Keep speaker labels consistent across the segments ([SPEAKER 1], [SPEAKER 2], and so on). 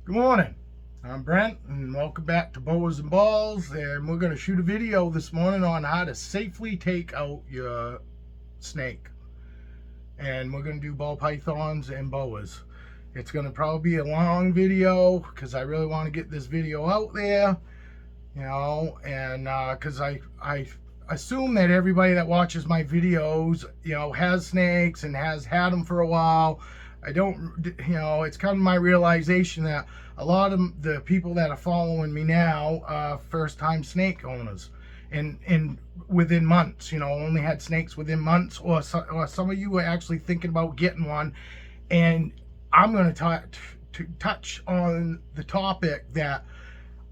[SPEAKER 1] Good morning. I'm Brent, and welcome back to Boas and Balls. And we're going to shoot a video this morning on how to safely take out your snake. And we're going to do ball pythons and boas. It's going to probably be a long video because I really want to get this video out there, and because I assume that everybody that watches my videos, has snakes and has had them for a while. I don't, it's kind of my realization that a lot of the people that are following me now are first-time snake owners, and within months, only had snakes within months, or some of you are actually thinking about getting one. And I'm going to touch on the topic that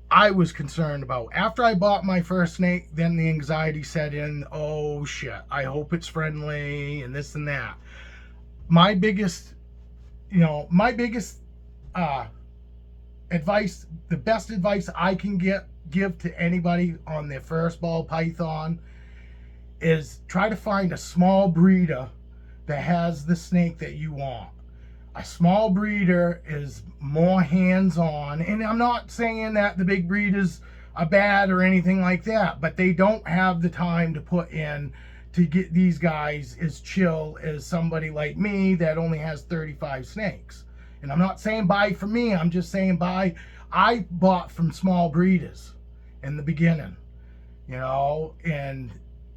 [SPEAKER 1] I was concerned about. After I bought my first snake, then the anxiety set in. Oh shit, I hope it's friendly and this and that. My biggest advice, the best advice I can give to anybody on their first ball python is try to find a small breeder that has the snake that you want. A small breeder is more hands-on, and I'm not saying that the big breeders are bad or anything like that, but they don't have the time to put in to get these guys as chill as somebody like me that only has 35 snakes. And I'm not saying buy from me, I'm just saying buy. I bought from small breeders in the beginning, and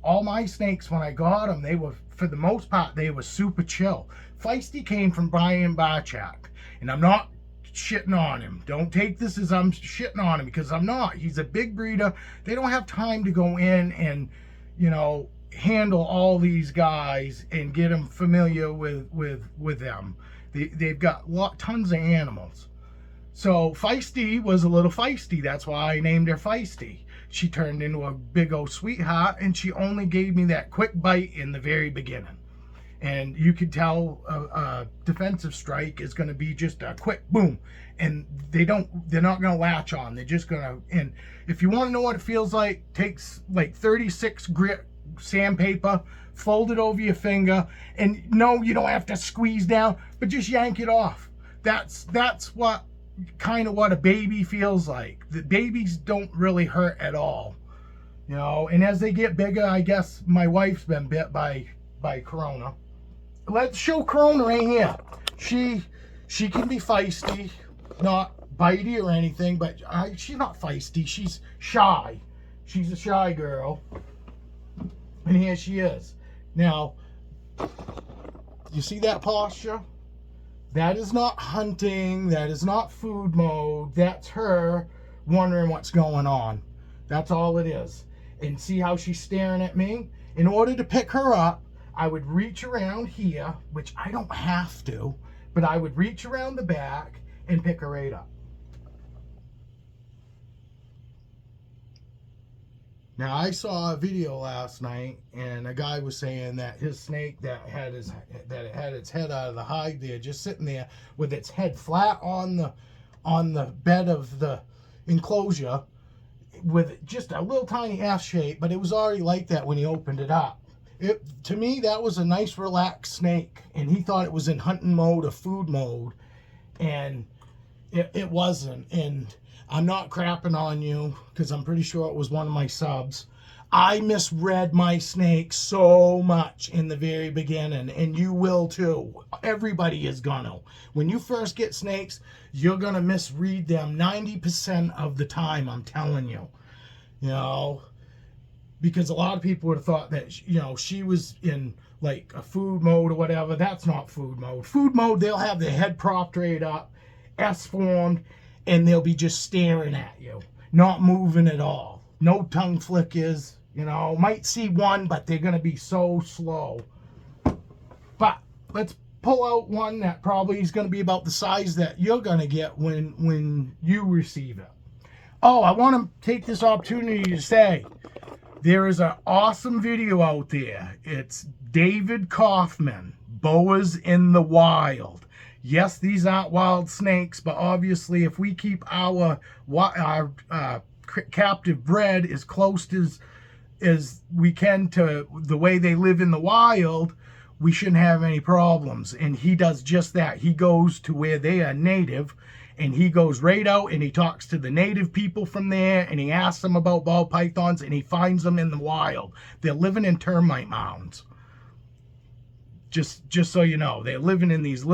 [SPEAKER 1] all my snakes, when I got them, they were, for the most part, they were super chill. Feisty came from Brian Barchak, and I'm not shitting on him. Don't take this as I'm shitting on him, because I'm not. He's a big breeder. They don't have time to go in and, handle all these guys and get them familiar with them. They've got tons of animals. So Feisty was a little feisty. That's why I named her Feisty. She turned into a big old sweetheart, and she only gave me that quick bite in the very beginning. And you could tell a defensive strike is going to be just a quick boom, and they're not going to latch on. They're just going to, and if you want to know what it feels like, takes like 36 grit sandpaper, fold it over your finger, and no, you don't have to squeeze down, but just yank it off. That's what a baby feels like. The babies don't really hurt at all, and as they get bigger, I guess my wife's been bit by Corona. Let's show Corona right here. She can be feisty, not bitey or anything, but she's not feisty. She's shy. She's a shy girl. And here she is. Now, you see that posture? That is not hunting. That is not food mode. That's her wondering what's going on. That's all it is. And see how she's staring at me? In order to pick her up, I would reach around here, which I don't have to, but I would reach around the back and pick her right up. Now, I saw a video last night, and a guy was saying that his snake that had its head out of the hide there, just sitting there with its head flat on the bed of the enclosure, with just a little tiny S shape, but it was already like that when he opened it up. To me, that was a nice, relaxed snake, and he thought it was in hunting mode or food mode, and it wasn't. And I'm not crapping on you, because I'm pretty sure it was one of my subs. I misread my snake so much in the very beginning, and you will too. Everybody is gonna. When you first get snakes, you're gonna misread them 90% of the time, I'm telling you. Because a lot of people would have thought that, she was in like a food mode or whatever. That's not food mode. Food mode, they'll have their head propped right up, S-formed, and they'll be just staring at you, not moving at all. No tongue flickers, might see one, but they're going to be so slow. But let's pull out one that probably is going to be about the size that you're going to get when you receive it. Oh, I want to take this opportunity to say, there is an awesome video out there. It's David Kaufman, Boas in the Wild. Yes, these aren't wild snakes, but obviously if we keep our captive bred as close as we can to the way they live in the wild, we shouldn't have any problems. And he does just that. He goes to where they are native and he goes right out and he talks to the native people from there, and he asks them about ball pythons, and he finds them in the wild. They're living in termite mounds. Just so you know, they're living in these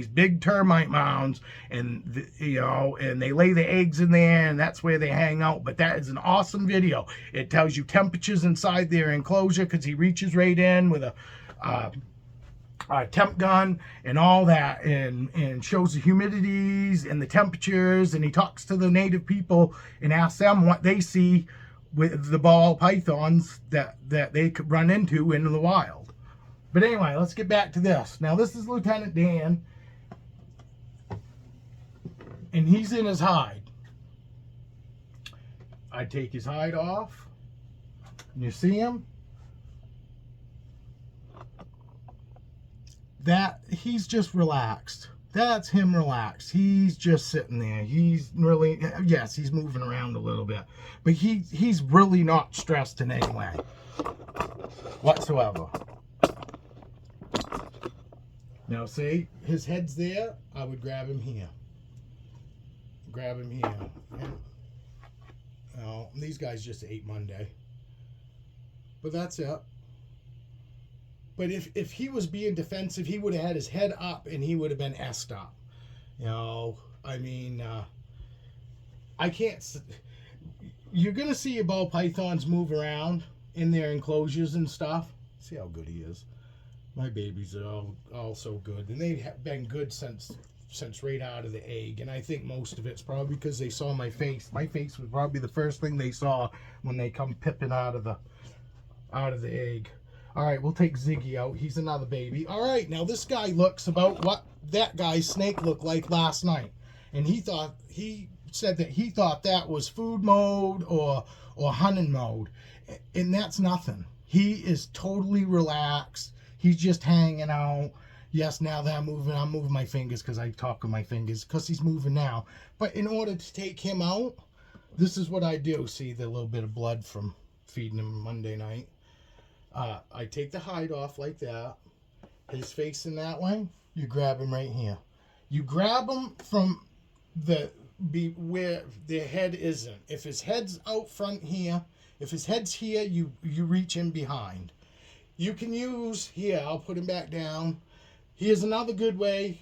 [SPEAKER 1] big termite mounds, and and they lay the eggs in there, and that's where they hang out. But that is an awesome video. It tells you temperatures inside their enclosure, because he reaches right in with a temp gun and all that, and shows the humidities and the temperatures, and he talks to the native people and asks them what they see with the ball pythons that they could run into in the wild. But anyway, let's get back to this. Now, this is Lieutenant Dan, and he's in his hide. I take his hide off, and you see him? That he's just relaxed. That's him relaxed. He's just sitting there. He's really, yes, he's moving around a little bit, but he's really not stressed in any way whatsoever. Now, see, his head's there. I would grab him here. Grab him here. And, these guys just ate Monday. But that's it. But if he was being defensive, he would have had his head up and he would have been S-ed up. I mean, I can't... You're going to see your ball pythons move around in their enclosures and stuff. See how good he is. My babies are all so good, and they've been good since right out of the egg. And I think most of it's probably because they saw my face. My face was probably the first thing they saw when they come pipping out of the egg. All right, we'll take Ziggy out. He's another baby. All right, now this guy looks about what that guy's snake looked like last night, and he said that he thought that was food mode or hunting mode, and that's nothing. He is totally relaxed. He's just hanging out. Yes, now that I'm moving my fingers because I talk with my fingers because he's moving now. But in order to take him out, this is what I do. See the little bit of blood from feeding him Monday night. I take the hide off like that. His facing that way. You grab him right here. You grab him from where their head isn't. If his head's out front here, if his head's here, you reach in behind. You can use, here, I'll put him back down. Here's another good way.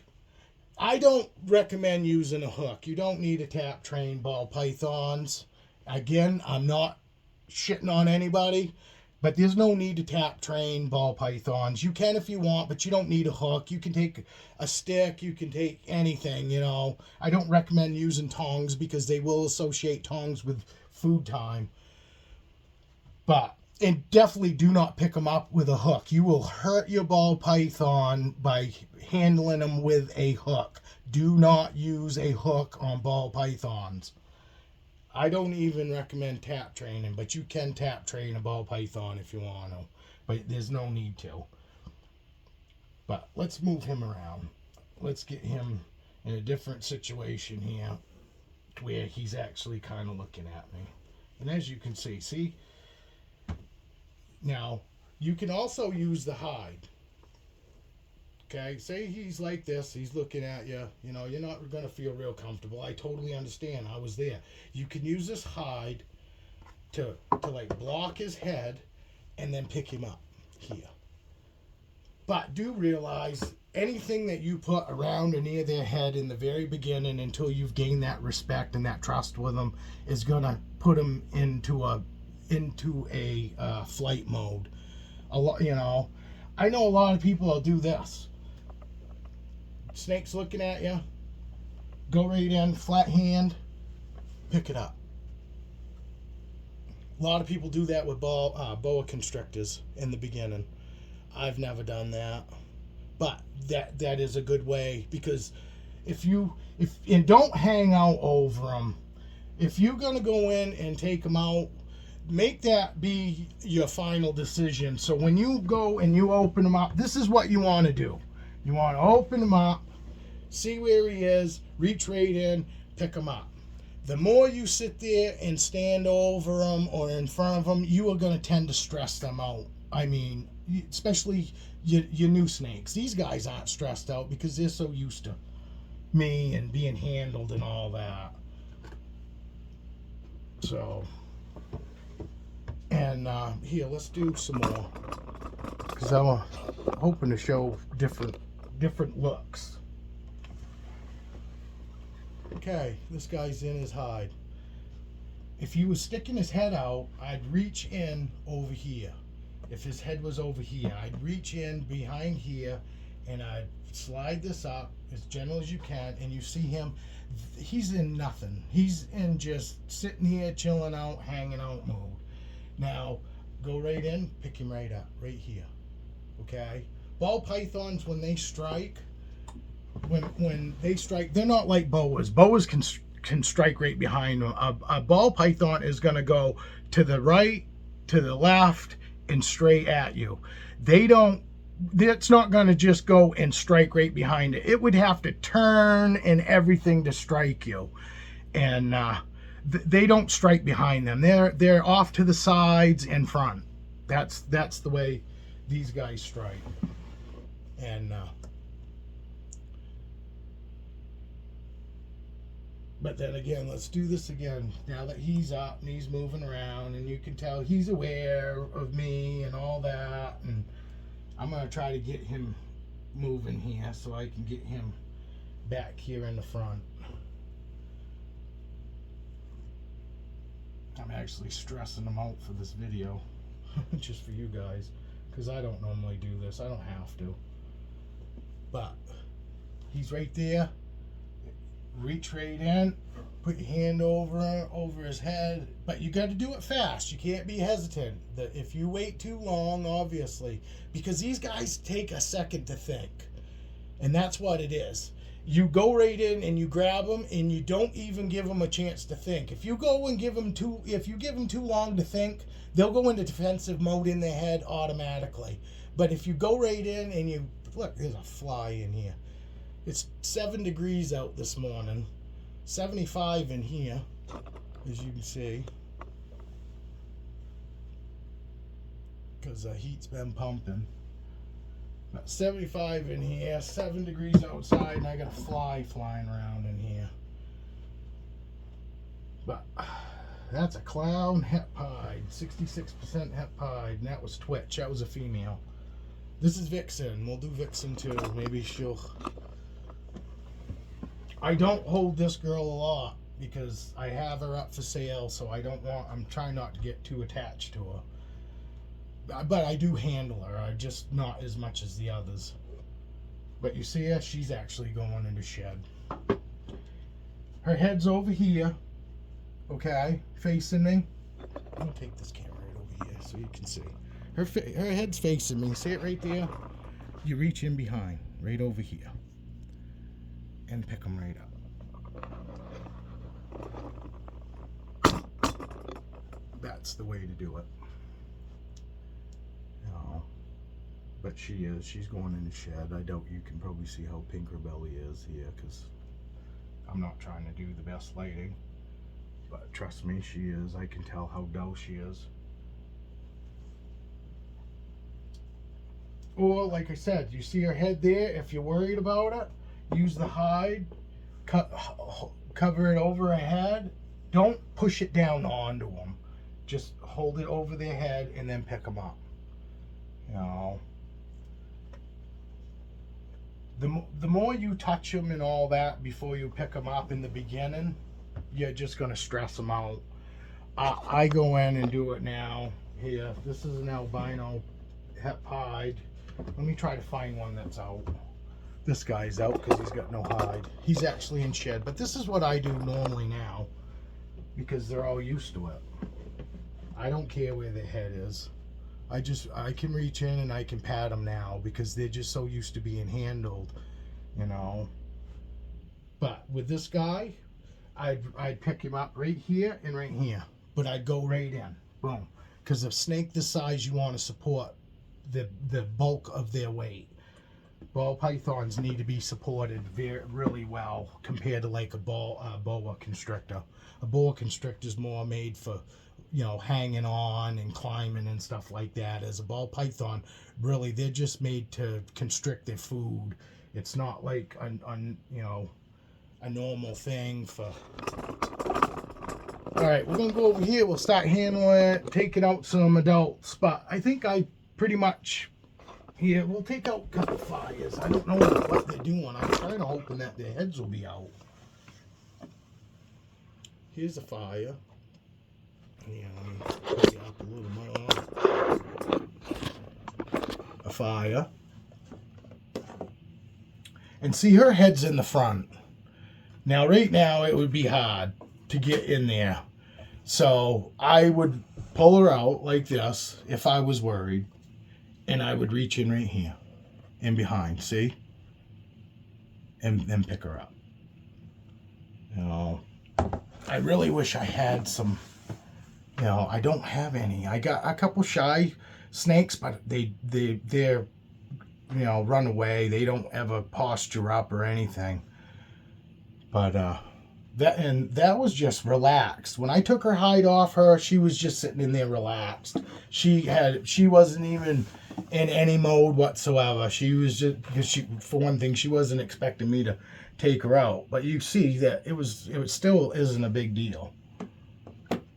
[SPEAKER 1] I don't recommend using a hook. You don't need a tap train ball pythons. Again, I'm not shitting on anybody, but there's no need to tap train ball pythons. You can if you want, but you don't need a hook. You can take a stick. You can take anything, I don't recommend using tongs because they will associate tongs with food time. And definitely do not pick them up with a hook. You will hurt your ball python by handling them with a hook. Do not use a hook on ball pythons. I don't even recommend tap training, but you can tap train a ball python if you want to. But there's no need to. But let's move him around. Let's get him in a different situation here where he's actually kind of looking at me. And as you can see? Now, you can also use the hide. Okay, say he's like this, he's looking at you, you're not going to feel real comfortable. I totally understand. I was there. You can use this hide to like block his head and then pick him up here. But do realize anything that you put around or near their head in the very beginning until you've gained that respect and that trust with them is going to put them into a flight mode. I know a lot of people will do this. Snake's looking at you, go right in, flat hand, pick it up. A lot of people do that with boa constrictors in the beginning. I've never done that, but that is a good way, because if don't hang out over them. If you're gonna go in and take them out, make that be your final decision. So when you go and you open them up, this is what you want to do. You want to open them up, see where he is, reach right in, pick him up. The more you sit there and stand over them or in front of them, you are going to tend to stress them out. I mean, especially your new snakes. These guys aren't stressed out because they're so used to me and being handled and all that. So, and here, let's do some more, because I'm hoping to show different looks. Okay, this guy's in his hide. If he was sticking his head out, I'd reach in over here. If his head was over here, I'd reach in behind here and I'd slide this up as gentle as you can, and you see him, he's in nothing. He's in just sitting here, chilling out, hanging out mode. Now, go right in, pick him right up, right here. Okay? Ball pythons, when they strike, when they strike, they're not like boas. Boas can strike right behind them. A ball python is going to go to the right, to the left, and straight at you. It's not going to just go and strike right behind it. It would have to turn and everything to strike you. And they don't strike behind them. They're off to the sides and front. That's the way these guys strike. And but then again, let's do this again. Now that he's up and he's moving around, and you can tell he's aware of me and all that, and I'm going to try to get him moving here so I can get him back here in the front. I'm actually stressing him out for this video, just for you guys, because I don't normally do this. I don't have to. But he's right there. Reach right in, put your hand over his head, but you got to do it fast. You can't be hesitant. If you wait too long, obviously, because these guys take a second to think, and that's what it is. You go right in and you grab them, and you don't even give them a chance to think. If you go and give them too long to think, they'll go into defensive mode in their head automatically. But if you go right in and you look, there's a fly in here. It's 7 degrees out this morning, 75 in here, as you can see, because the heat's been pumping. About 75 in here, 7 degrees outside, and I got a fly flying around in here. But that's a clown het pied, 66% het pied, and that was Twitch. That was a female. This is Vixen. We'll do Vixen too. Maybe she'll... I don't hold this girl a lot because I have her up for sale, so I'm trying not to get too attached to her. But I do handle her, just not as much as the others. But you see her, she's actually going into shed. Her head's over here, okay, facing me. I'm gonna take this camera right over here so you can see. Her head's facing me, see it right there? You reach in behind, right over here. And pick them right up. That's the way to do it. But she's going in the shed. I doubt you can probably see how pink her belly is here, because I'm not trying to do the best lighting. But trust me, she is. I can tell how dull she is. Or, like I said, you see her head there? If you're worried about it, use the hide, cover it over her head. Don't push it down onto them. Just hold it over their head and then pick them up. You know, the more you touch them and all that before you pick them up in the beginning, you're just going to stress them out. I go in and do it now. Here, this is an albino het pied. Let me try to find one that's out. This guy's out because he's got no hide. He's actually in shed, but this is what I do normally now because they're all used to it. I don't care where their head is. I can reach in and I can pat them now because they're just so used to being handled, you know. But with this guy, I'd pick him up right here and right here, but I'd go right in, boom. Because a snake this size, you want to support the bulk of their weight. Ball pythons need to be supported really well compared to like a boa constrictor. A boa constrictor is more made for, you know, hanging on and climbing and stuff like that. As a ball python, really, they're just made to constrict their food. It's not like, you know, a normal thing for... All right, we're going to go over here. We'll start handling it, taking out some adults. But I think I pretty much... Here, we'll take out a couple fires. I don't know what they're doing. I'm kind of hoping that their heads will be out. Here's a fire. Yeah, let me put it up a little more. A fire. And see, her head's in the front. Now, right now, it would be hard to get in there. So I would pull her out like this if I was worried. And I would reach in right here and behind, see? And then pick her up. You know, I really wish I had some, you know, I don't have any. I got a couple shy snakes, but they're, you know, run away. They don't ever posture up or anything. But that was just relaxed. When I took her hide off her, she was just sitting in there relaxed. She wasn't even in any mode whatsoever. She was just, because for one thing, she wasn't expecting me to take her out. But you see that it still isn't a big deal.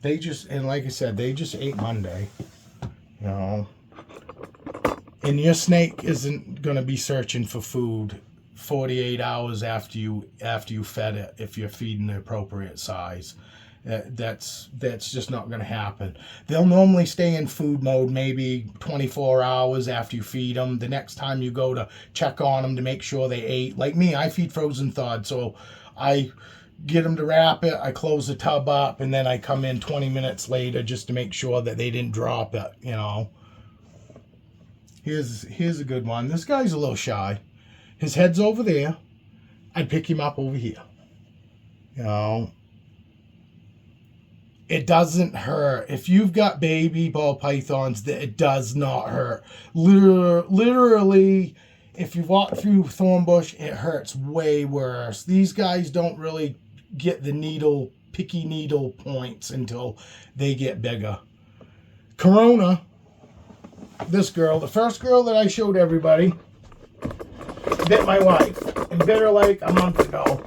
[SPEAKER 1] They just, and like I said, they just ate Monday, you know. And your snake isn't going to be searching for food 48 hours after you fed it if you're feeding the appropriate size. That's just not going to happen. They'll normally stay in food mode maybe 24 hours after you feed them. The next time you go to check on them to make sure they ate. Like me, I feed frozen thawed, so I get them to wrap it, I close the tub up, and then I come in 20 minutes later just to make sure that they didn't drop it, you know. Here's a good one. This guy's a little shy. His head's over there. I'd pick him up over here. You know, it doesn't hurt. If you've got baby ball pythons, it does not hurt. Literally, if you walk through thorn bush, it hurts way worse. These guys don't really get the picky needle points until they get bigger. Corona, this girl, the first girl that I showed everybody, bit my wife, and bit her like a month ago.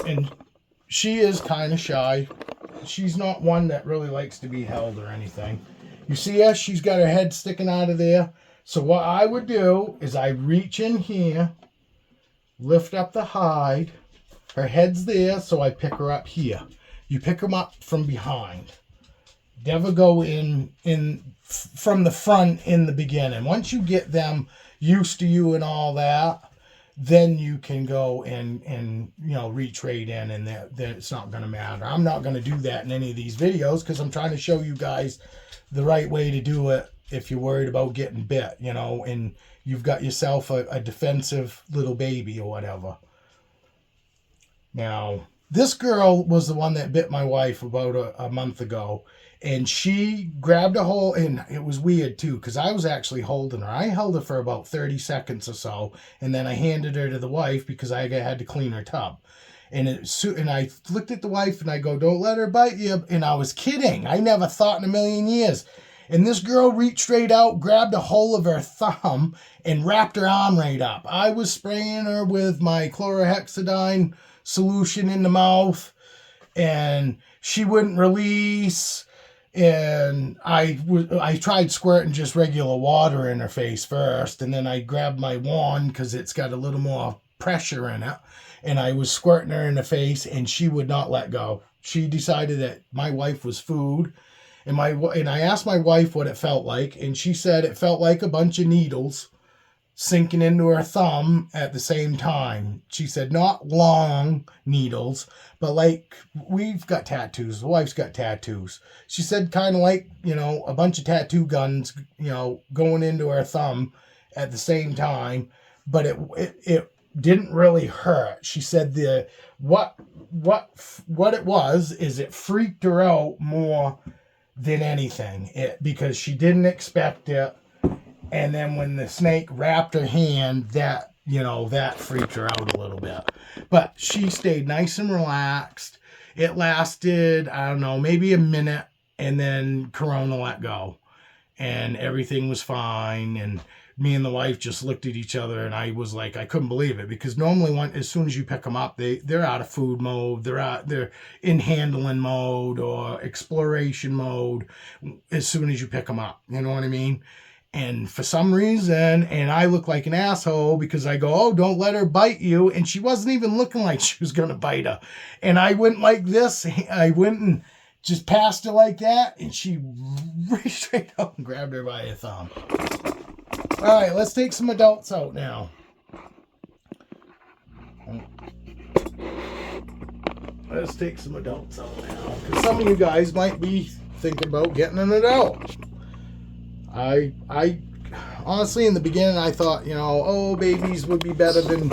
[SPEAKER 1] And she is kind of shy. She's not one that really likes to be held or anything. You see her? She's got her head sticking out of there. So what I would do is I reach in here, lift up the hide. Her head's there, so I pick her up here. You pick them up from behind. Never go in from the front in the beginning. Once you get them used to you and all that, then you can go and you know, reach right in, and that it's not going to matter. I'm not going to do that in any of these videos because I'm trying to show you guys the right way to do it if you're worried about getting bit, you know, and you've got yourself a defensive little baby or whatever. Now, this girl was the one that bit my wife about a month ago. And she grabbed a hold, and it was weird too, because I was actually holding her. I held her for about 30 seconds or so, and then I handed her to the wife because I had to clean her tub. And I looked at the wife and I go, "Don't let her bite you." And I was kidding. I never thought in a million years. And this girl reached straight out, grabbed a hold of her thumb, and wrapped her arm right up. I was spraying her with my chlorhexidine solution in the mouth, and she wouldn't release. And I tried squirting just regular water in her face first, and then I grabbed my wand because it's got a little more pressure in it, and I was squirting her in the face, and she would not let go. She decided that my wife was food, and I asked my wife what it felt like, and she said it felt like a bunch of needles sinking into her thumb at the same time. She said not long needles, but like, we've got tattoos. The wife's got tattoos. She said kind of like, you know, a bunch of tattoo guns, you know, going into her thumb at the same time, but it didn't really hurt. She said what it was is it freaked her out more than anything, because she didn't expect it. And then when the snake wrapped her hand, that freaked her out a little bit. But she stayed nice and relaxed. It lasted, I don't know, maybe a minute, and then Corona let go. And everything was fine. And me and the wife just looked at each other, and I was like, I couldn't believe it, because normally as soon as you pick them up, they're out of food mode, they're in handling mode or exploration mode as soon as you pick them up. You know what I mean? And for some reason, and I look like an asshole because I go, oh, don't let her bite you. And she wasn't even looking like she was going to bite her. And I went like this. I went and just passed her like that. And she reached straight up and grabbed her by her thumb. All right, let's take some adults out now. Let's take some adults out now. Because some of you guys might be thinking about getting an adult. I honestly, in the beginning, I thought, oh, babies would be better than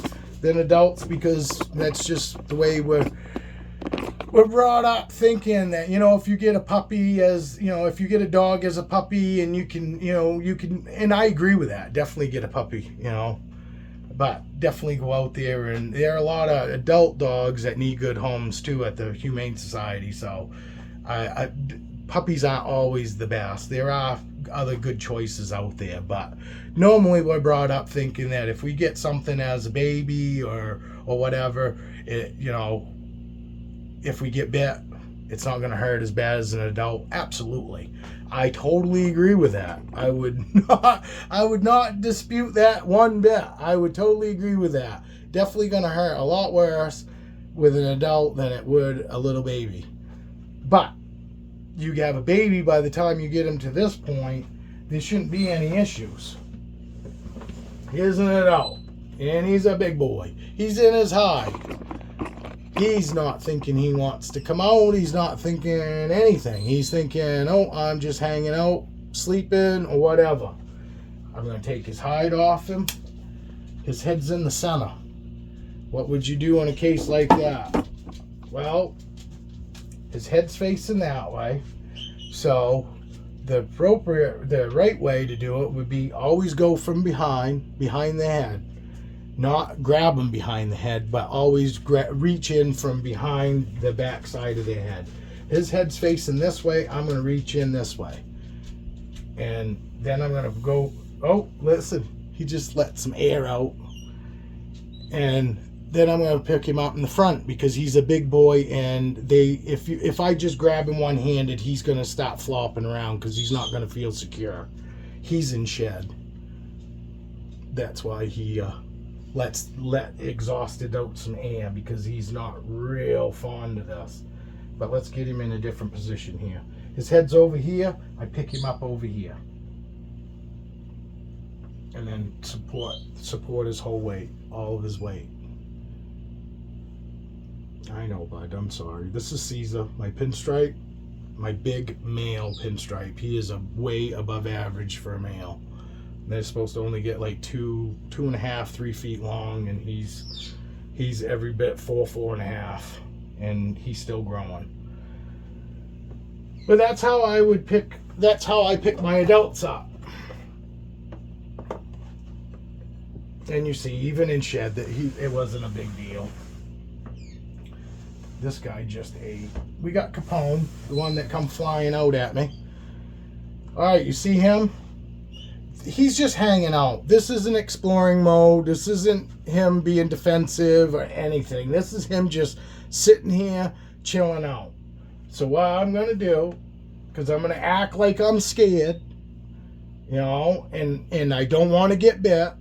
[SPEAKER 1] adults, because that's just the way we're brought up, thinking that, if you get a puppy if you get a dog as a puppy, and you can, and I agree with that. Definitely get a puppy, but definitely go out there, and there are a lot of adult dogs that need good homes too at the Humane Society. So puppies aren't always the best. There are other good choices out there, but normally we're brought up thinking that if we get something as a baby or whatever, if we get bit, it's not going to hurt as bad as an adult. Absolutely, I totally agree with that. I would not dispute that one bit. I would totally agree with that. Definitely going to hurt a lot worse with an adult than it would a little baby. But you have a baby, by the time you get him to this point, there shouldn't be any issues. Here's an adult, and he's a big boy. He's in his hide. He's not thinking he wants to come out. He's not thinking anything. He's thinking, oh, I'm just hanging out, sleeping, or whatever. I'm going to take his hide off him. His head's in the center. What would you do in a case like that? Well, his head's facing that way. So the right way to do it would be always go from behind the head. Not grab him behind the head, but always reach in from behind the back side of the head. His head's facing this way. I'm going to reach in this way. And then I'm going to go, oh, listen, he just let some air out. And then I'm going to pick him up in the front, because he's a big boy, and if I just grab him one-handed, he's going to stop flopping around because he's not going to feel secure. He's in shed. That's why he let exhausted out some air, because he's not real fond of this. But let's get him in a different position here. His head's over here. I pick him up over here. And then support his whole weight, all of his weight. I know, bud. I'm sorry. This is Caesar, my pinstripe, my big male pinstripe. He is way above average for a male. They're supposed to only get like 2.5, 3 feet long, and he's every bit 4.5, and he's still growing. But that's how I pick my adults up. And you see, even in shed, that it wasn't a big deal. This guy just ate. We got Capone, the one that come flying out at me. All right, you see him? He's just hanging out. This isn't exploring mode. This isn't him being defensive or anything. This is him just sitting here, chilling out. So what I'm going to do, because I'm going to act like I'm scared, and I don't want to get bit,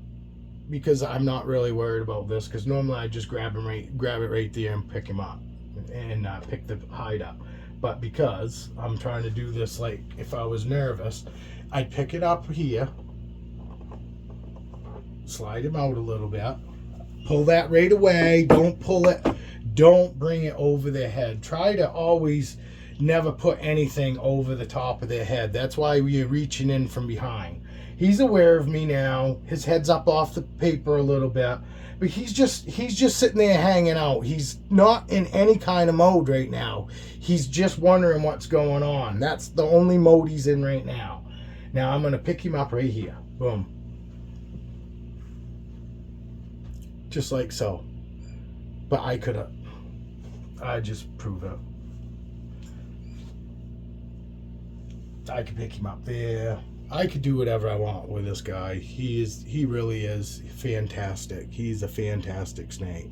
[SPEAKER 1] because I'm not really worried about this, because normally I just grab it right there and pick him up and pick the hide up. But because I'm trying to do this like if I was nervous, I'd pick it up here, slide him out a little bit, pull that right away. Don't pull it, don't bring it over their head. Try to always never put anything over the top of their head. That's why we're reaching in from behind. He's aware of me now. His head's up off the paper a little bit, but he's just sitting there hanging out. He's not in any kind of mode right now. He's just wondering what's going on. That's the only mode he's in right now. Now I'm going to pick him up right here. Boom. Just like so. But I just prove it. I could pick him up there. I could do whatever I want with this guy. He really is fantastic. He's a fantastic snake.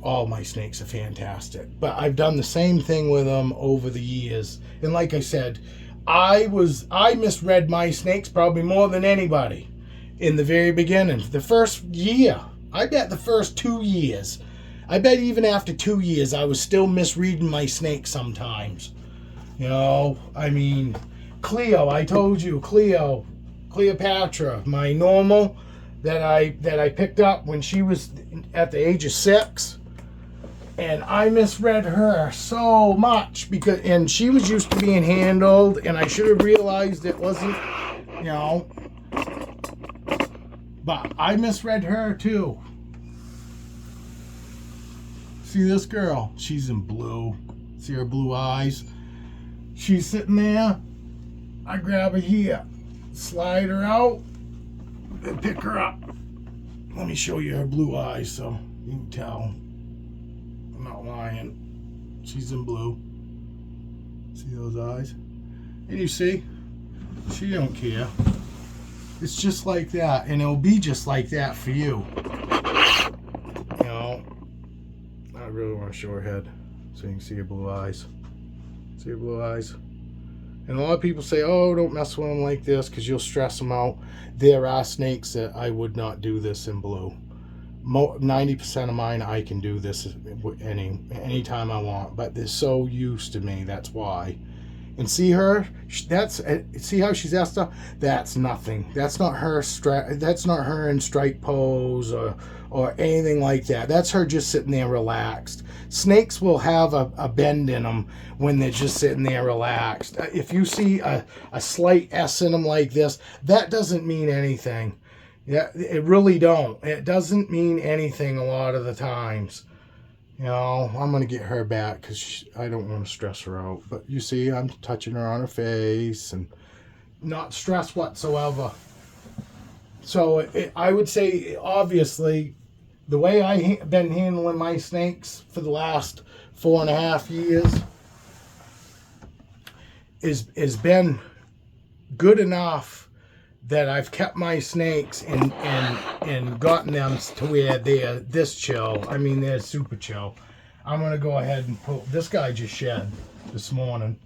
[SPEAKER 1] All my snakes are fantastic, but I've done the same thing with them over the years. And like I said, I misread my snakes probably more than anybody in the very beginning. The first year, I bet the first 2 years, I bet even after 2 years, I was still misreading my snakes sometimes. You know, I mean, Cleo, I told you, Cleopatra, my normal that I picked up when she was at the age of 6. And I misread her so much and she was used to being handled, and I should have realized it wasn't, you know, but I misread her too. See this girl? She's in blue. See her blue eyes? She's sitting there. I grab her here, slide her out, and pick her up. Let me show you her blue eyes so you can tell. I'm not lying. She's in blue. See those eyes? And you see, she don't care. It's just like that, and it'll be just like that for you. You know, I really want to show her head so you can see her blue eyes. See her blue eyes? And a lot of people say, oh, don't mess with them like this because you'll stress them out. There are snakes that I would not do this in blue. 90% of mine, I can do this anytime I want, but they're so used to me. That's why. And see her? See how she's asked up? That's nothing. That's not her. That's not her in strike pose or anything like that. That's her just sitting there relaxed. Snakes will have a bend in them when they're just sitting there relaxed. If you see a slight S in them like this, that doesn't mean anything. Yeah, it really don't. It doesn't mean anything a lot of the times. You know, I'm going to get her back because I don't want to stress her out. But you see, I'm touching her on her face and not stress whatsoever. So I would say, obviously, the way I've been handling my snakes for the last 4.5 years is been good enough that I've kept my snakes and gotten them to where they're this chill. I mean, they're super chill. I'm going to go ahead and pull. This guy just shed this morning.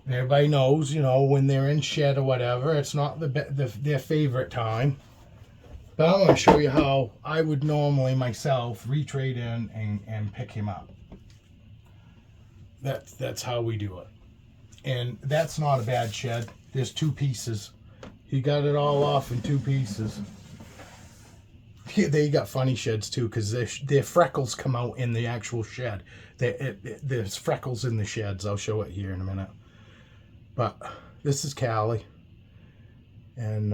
[SPEAKER 1] Everybody knows, you know, when they're in shed or whatever, it's not their favorite time. But I'm going to show you how I would normally myself retrade in and pick him up. That's how we do it. And that's not a bad shed. There's 2 pieces. He got it all off in 2 pieces. They got funny sheds too, because their freckles come out in the actual shed. There's freckles in the sheds. I'll show it here in a minute. But this is Callie. And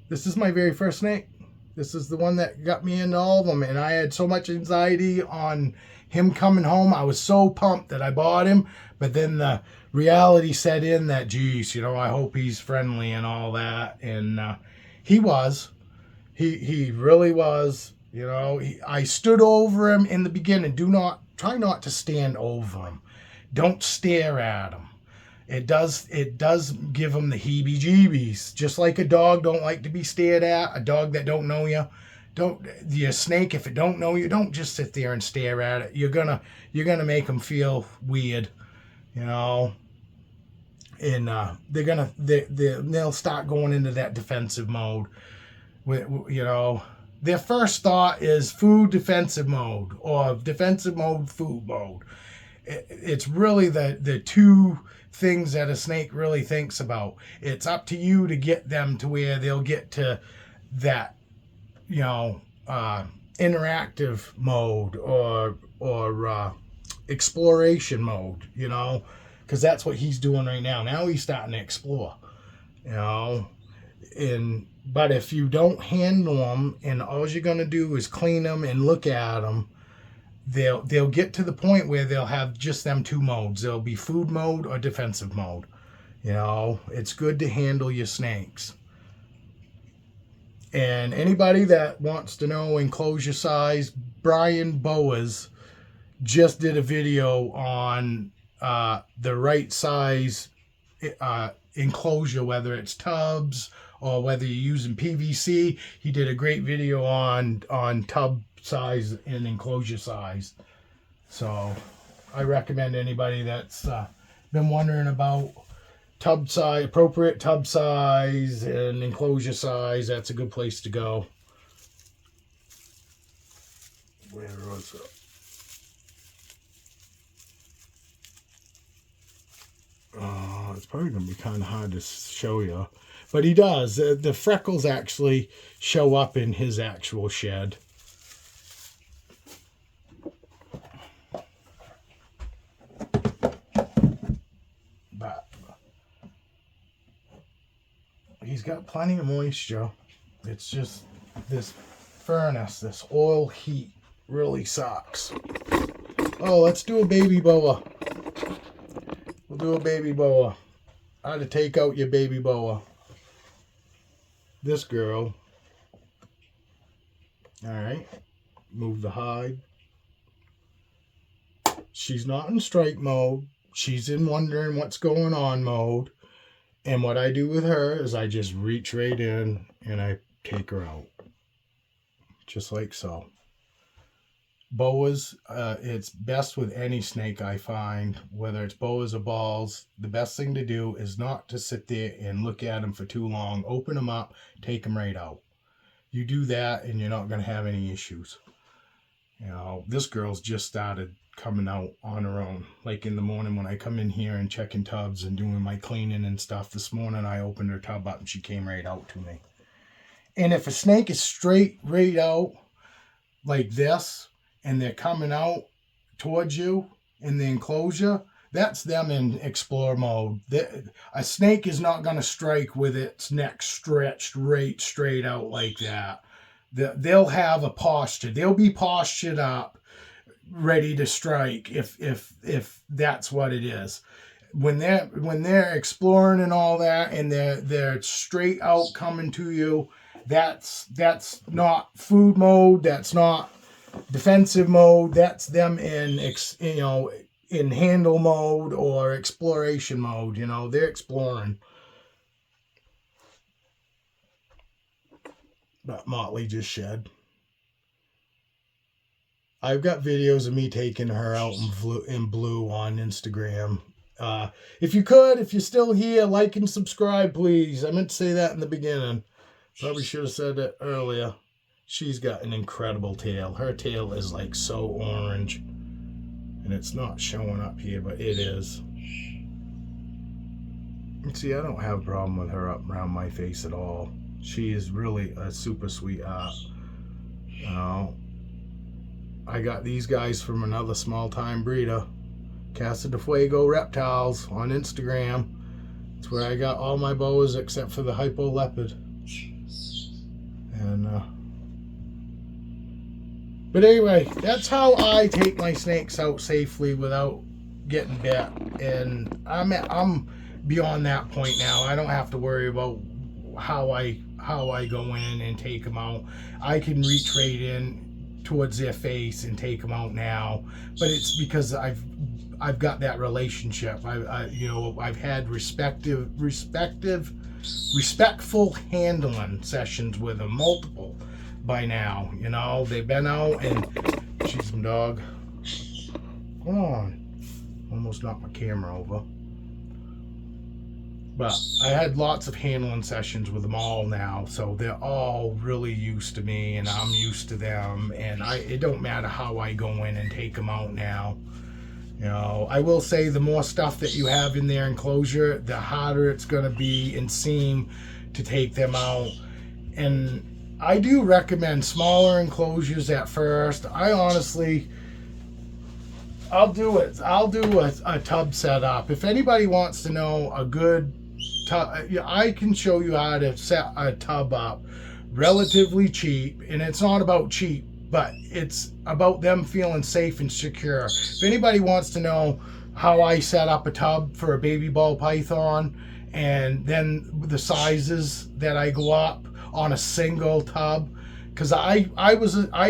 [SPEAKER 1] this is my very first snake. This is the one that got me into all of them. And I had so much anxiety on him coming home. I was so pumped that I bought him. But then the reality set in that, geez, you know, I hope he's friendly and all that. And he was. He really was. You know, I stood over him in the beginning. Try not to stand over him. Don't stare at him. It does give him the heebie-jeebies. Just like a dog don't like to be stared at. A dog that don't know you. Your snake, if it don't know you, don't just sit there and stare at it. You're gonna make them feel weird, you know. And they'll start going into that defensive mode. You know, their first thought is food defensive mode or defensive mode food mode. It's really the 2 things that a snake really thinks about. It's up to you to get them to where they'll get to that, you know, interactive mode or exploration mode, you know, because that's what he's doing right now. Now he's starting to explore, you know. But if you don't handle them and all you're going to do is clean them and look at them, they'll get to the point where they'll have just them 2 modes. There'll be food mode or defensive mode. You know, it's good to handle your snakes. And anybody that wants to know enclosure size, Brian Boas just did a video on the right size enclosure, whether it's tubs or whether you're using PVC. He did a great video on tub size and enclosure size. So I recommend anybody that's been wondering about tub size, appropriate tub size and enclosure size, that's a good place to go. Where was it? It's probably going to be kind of hard to show you. But he does. The freckles actually show up in his actual shed. But he's got plenty of moisture. It's just this furnace, this oil heat really sucks. Oh, let's do a baby boa. We'll do a baby boa. How to take out your baby boa. This girl. Alright. Move the hide. She's not in strike mode. She's in wondering what's going on mode. And what I do with her is I just reach right in and I take her out. Just like so. Boas, it's best with any snake I find, whether it's boas or balls. The best thing to do is not to sit there and look at them for too long. Open them up, take them right out. You do that and you're not going to have any issues. You know, this girl's just started coming out on her own. Like in the morning when I come in here and checking tubs and doing my cleaning and stuff, this morning I opened her tub up and she came right out to me. And if a snake is straight right out like this, and they're coming out towards you in the enclosure, that's them in explore mode. A snake is not going to strike with its neck stretched right straight out like that. They'll have a posture. They'll be postured up, ready to strike if that's what it is. When they're exploring and all that, and they're straight out coming to you, that's not food mode. That's not defensive mode. That's them in in handle mode or exploration mode. You know, they're exploring. But Motley just shed. I've got videos of me taking her out in blue on Instagram. If you're still here, like and subscribe, please. I meant to say that in the beginning. Probably should have said it earlier. She's got an incredible tail. Her tail is like so orange. And it's not showing up here, but it is. And see, I don't have a problem with her up around my face at all. She is really a super sweetheart. You know, I got these guys from another small-time breeder. Casa de Fuego Reptiles on Instagram. It's where I got all my boas except for the hypo leopard. And, but anyway, that's how I take my snakes out safely without getting bit. And I'm beyond that point now. I don't have to worry about how I go in and take them out. I can reach right in towards their face and take them out now. But it's because I've got that relationship. I've had respectful handling sessions with them, multiple. By now, you know, they've been out and she's some dog. Come on. Almost knocked my camera over. But I had lots of handling sessions with them all now, so they're all really used to me and I'm used to them, and it don't matter how I go in and take them out now. You know, I will say the more stuff that you have in their enclosure, the harder it's going to be and seem to take them out. And I do recommend smaller enclosures at first. I'll do it. I'll do a tub setup. If anybody wants to know a good tub, I can show you how to set a tub up relatively cheap. And it's not about cheap, but it's about them feeling safe and secure. If anybody wants to know how I set up a tub for a baby ball python, and then the sizes that I go up on a single tub, because I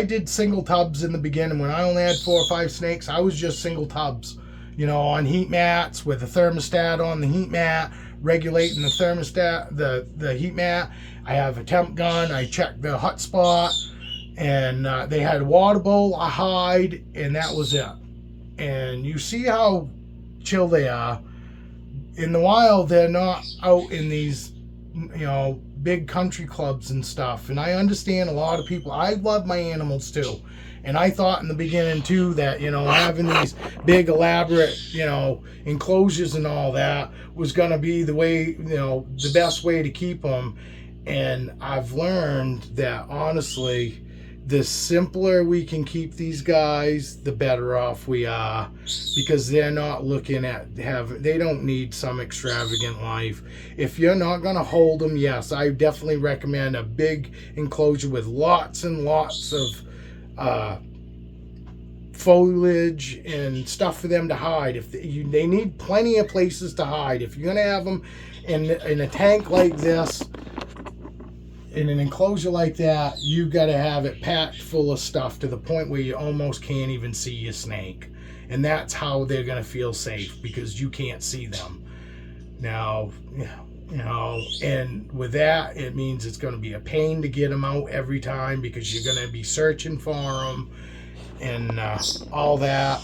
[SPEAKER 1] did single tubs in the beginning. When I only had 4 or 5 snakes, I was just single tubs, you know, on heat mats with a thermostat on the heat mat, regulating the thermostat, the heat mat. I have a temp gun. I checked the hot spot, and they had a water bowl, a hide, and that was it. And you see how chill they are. In the wild, they're not out in these, big country clubs and stuff. And I understand a lot of people. I love my animals too. And I thought in the beginning too that, having these big elaborate, enclosures and all that was going to be the way, the best way to keep them. And I've learned that honestly, the simpler we can keep these guys, the better off we are, because they're not looking at they don't need some extravagant life. If you're not going to hold them, yes, I definitely recommend a big enclosure with lots and lots of foliage and stuff for them to hide. If they need plenty of places to hide. If you're going to have them in a tank like this, in an enclosure like that, you got to have it packed full of stuff to the point where you almost can't even see your snake. And that's how they're going to feel safe, because you can't see them. Now, and with that, it means it's going to be a pain to get them out every time, because you're going to be searching for them and all that.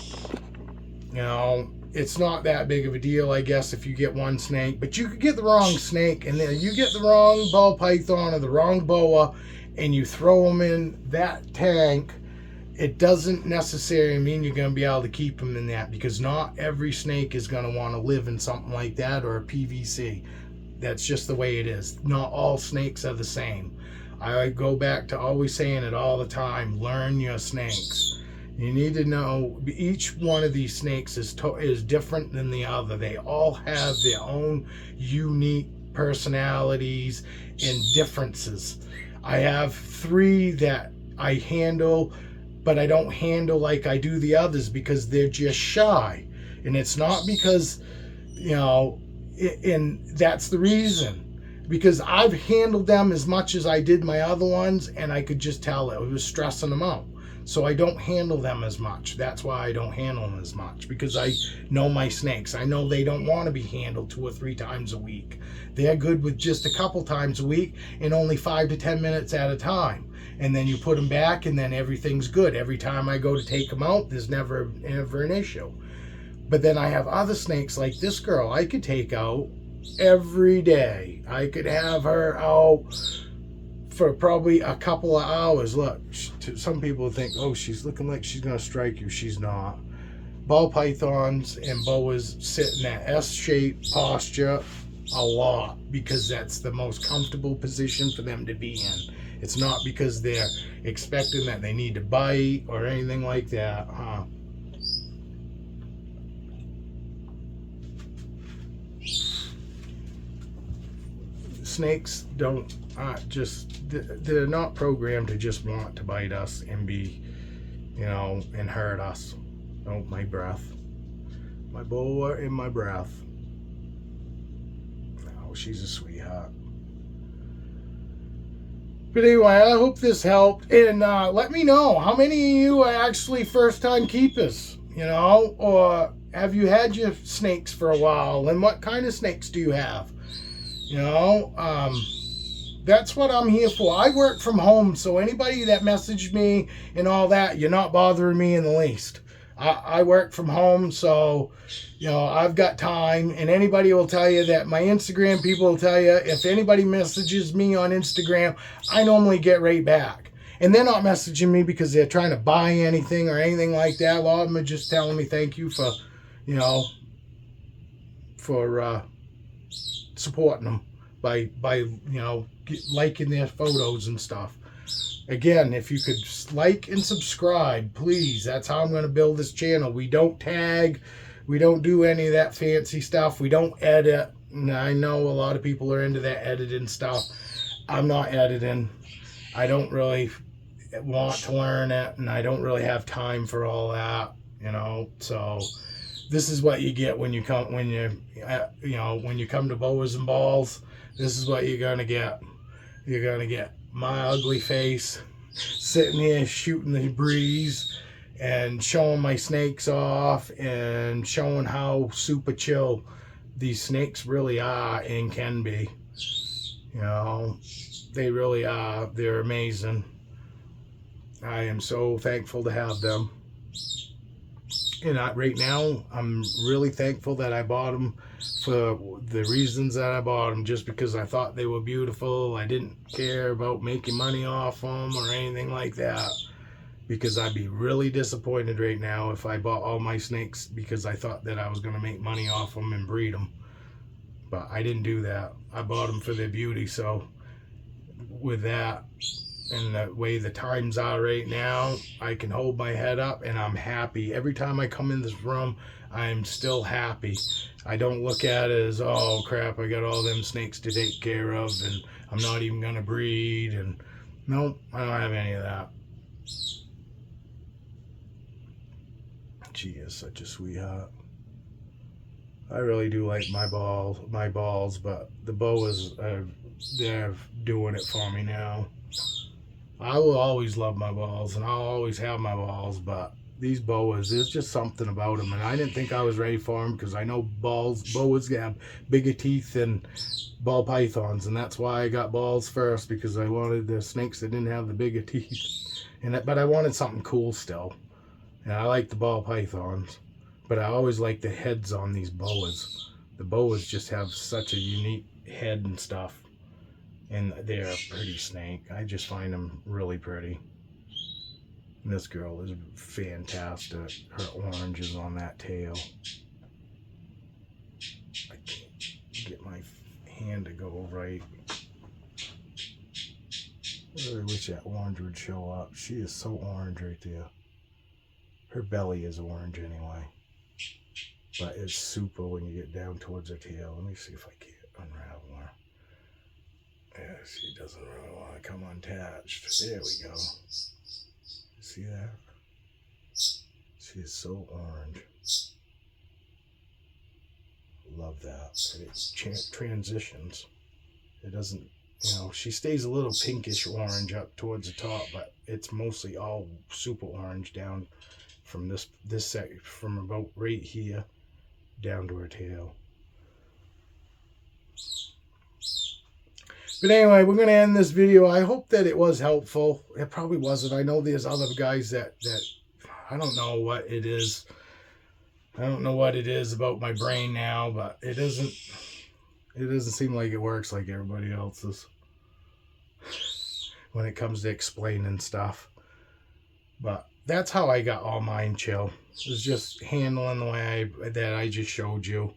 [SPEAKER 1] It's not that big of a deal, I guess, if you get one snake. But you could get the wrong snake, and then you get the wrong ball python or the wrong boa, and you throw them in that tank. It doesn't necessarily mean you're going to be able to keep them in that, because not every snake is going to want to live in something like that or a PVC. That's just the way it is. Not all snakes are the same. I go back to always saying it all the time. Learn your snakes. You need to know each one of these snakes is different than the other. They all have their own unique personalities and differences. I have 3 that I handle, but I don't handle like I do the others, because they're just shy. And it's not because, and that's the reason. Because I've handled them as much as I did my other ones, and I could just tell it was stressing them out. So I don't handle them as much. That's why I don't handle them as much, because I know my snakes. I know they don't want to be handled 2 or 3 times a week. They're good with just a couple times a week and only 5 to 10 minutes at a time. And then you put them back, and then everything's good. Every time I go to take them out, there's never an issue. But then I have other snakes like this girl I could take out every day. I could have her out for probably a couple of hours. Look, some people think, oh, she's looking like she's going to strike you. She's not. Ball pythons and boas sit in that S-shaped posture a lot, because that's the most comfortable position for them to be in. It's not because they're expecting that they need to bite or anything like that. Snakes don't they're not programmed to just want to bite us and be, and hurt us. Oh, my breath. My boa in my breath. Oh, she's a sweetheart. But anyway, I hope this helped. And let me know, how many of you are actually first-time keepers, or have you had your snakes for a while? And what kind of snakes do you have? That's what I'm here for. I work from home, so anybody that messaged me and all that, you're not bothering me in the least. I work from home, so, I've got time. And anybody will tell you that my Instagram people will tell you, if anybody messages me on Instagram, I normally get right back. And they're not messaging me because they're trying to buy anything or anything like that. A lot of them are just telling me thank you for, for supporting them by liking their photos and stuff. Again, if you could like and subscribe, please. That's how I'm going to build this channel. We don't tag. We don't do any of that fancy stuff. We don't edit. And I know a lot of people are into that editing stuff. I'm not editing. I don't really want to learn it, and I don't really have time for all that, So this is what you get when you come to Boas and Balls. This is what you're gonna get. You're gonna get my ugly face sitting here shooting the breeze and showing my snakes off and showing how super chill these snakes really are and can be. You know, they really are. They're amazing. I am so thankful to have them. And right now, I'm really thankful that I bought them for the reasons that I bought them, just because I thought they were beautiful. I didn't care about making money off them or anything like that, because I'd be really disappointed right now if I bought all my snakes because I thought that I was going to make money off them and breed them. But I didn't do that. I bought them for their beauty. So with that, and the way the times are right now, I can hold my head up and I'm happy. Every time I come in this room, I'm still happy. I don't look at it as, oh crap, I got all them snakes to take care of and I'm not even gonna breed. And nope, I don't have any of that. She is such a sweetheart. I really do like my balls, but the Boas, they're doing it for me now. I will always love my balls, and I'll always have my balls, but these Boas, there's just something about them, and I didn't think I was ready for them, because I know Boas have bigger teeth than ball pythons, and that's why I got balls first, because I wanted the snakes that didn't have the bigger teeth, but I wanted something cool still, and I like the ball pythons, but I always like the heads on these Boas. The Boas just have such a unique head and stuff. And they're a pretty snake. I just find them really pretty. And this girl is fantastic. Her oranges on that tail. I can't get my hand to go right. I really wish that orange would show up. She is so orange right there. Her belly is orange anyway. But it's super when you get down towards her tail. Let me see if I can't unravel her. Yeah, she doesn't really want to come unattached. There we go. See that? She is so orange. Love that. And it transitions. It doesn't, she stays a little pinkish orange up towards the top, but it's mostly all super orange down from this from about right here down to her tail. But anyway, we're going to end this video. I hope that it was helpful. It probably wasn't. I know there's other guys that I don't know what it is. I don't know what it is about my brain now, but it doesn't seem like it works like everybody else's when it comes to explaining stuff. But that's how I got all mine chill. It was just handling the way that I just showed you.